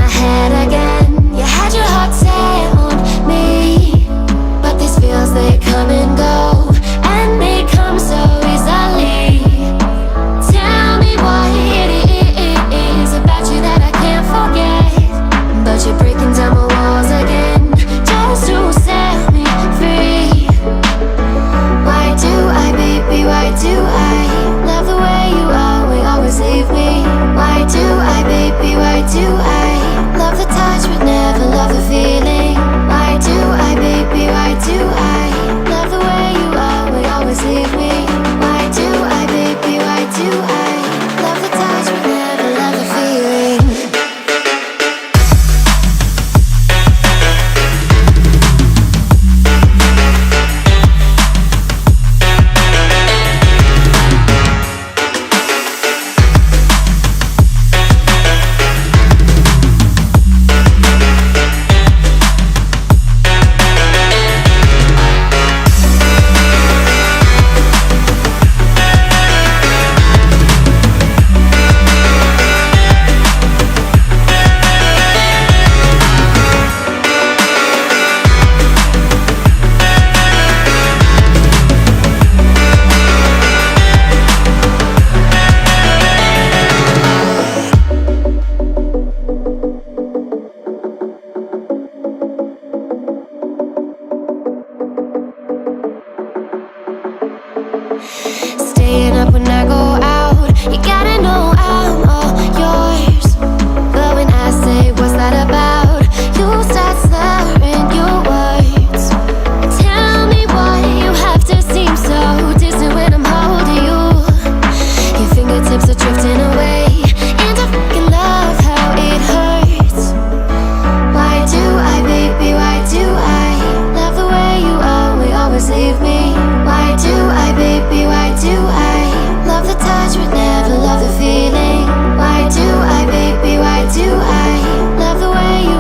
my head again. You had your heart set on me, but these feels, they come and go, and they come so easily. Tell me what it is about you that I can't forget, but you're breaking down my walls again, just to set me free. Why do I, baby, why do I love the way you always leave me? Why do I, baby, why do I love the touch but never love the feeling? Why do I, baby, why do I love the way you always leave me? Why do I, baby, why do I love the touch but never love the feeling? Staying up when I go out, you gotta know I'm all yours. But when I say what's that about, you start slurring your words. Tell me why you have to seem so distant when I'm holding you. Your fingertips are drifting away, and I fucking love how it hurts. Why do I, baby, why do I love the way you always leave me? Why do I, baby, why do I love the touch but never love the feeling? Why do I, baby, why do I love the way you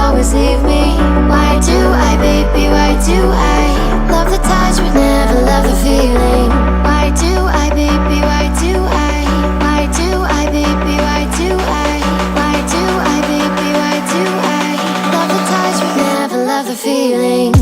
always leave me? Why do I, baby, why do I love the touch but never love the feeling? Why do I, baby, why do I? Why do I, baby, why do I? Why do I, baby, why do I love the touch but never love the feeling?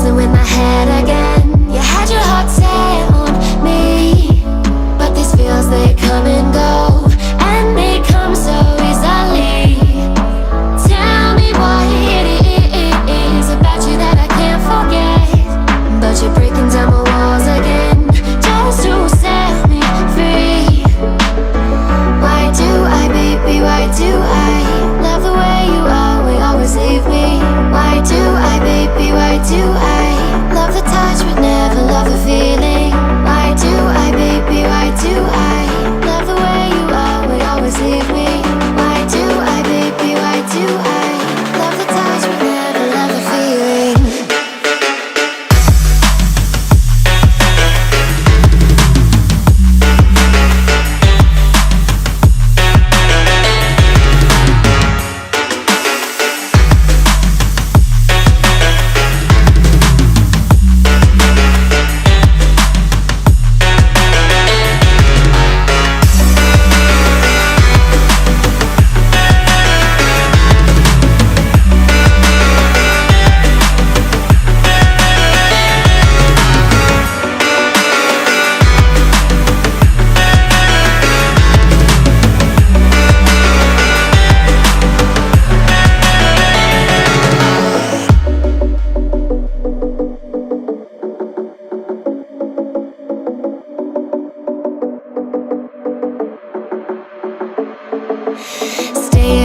In my head again, you had your heart set on me, but these feels, they come and go, and they come so easily. Tell me what it is about you that I can't forget, but you're breaking down my walls again, just to set me free. Why do I, baby, why do I love the way you always leave me? Why do I, baby, why do I love the Staying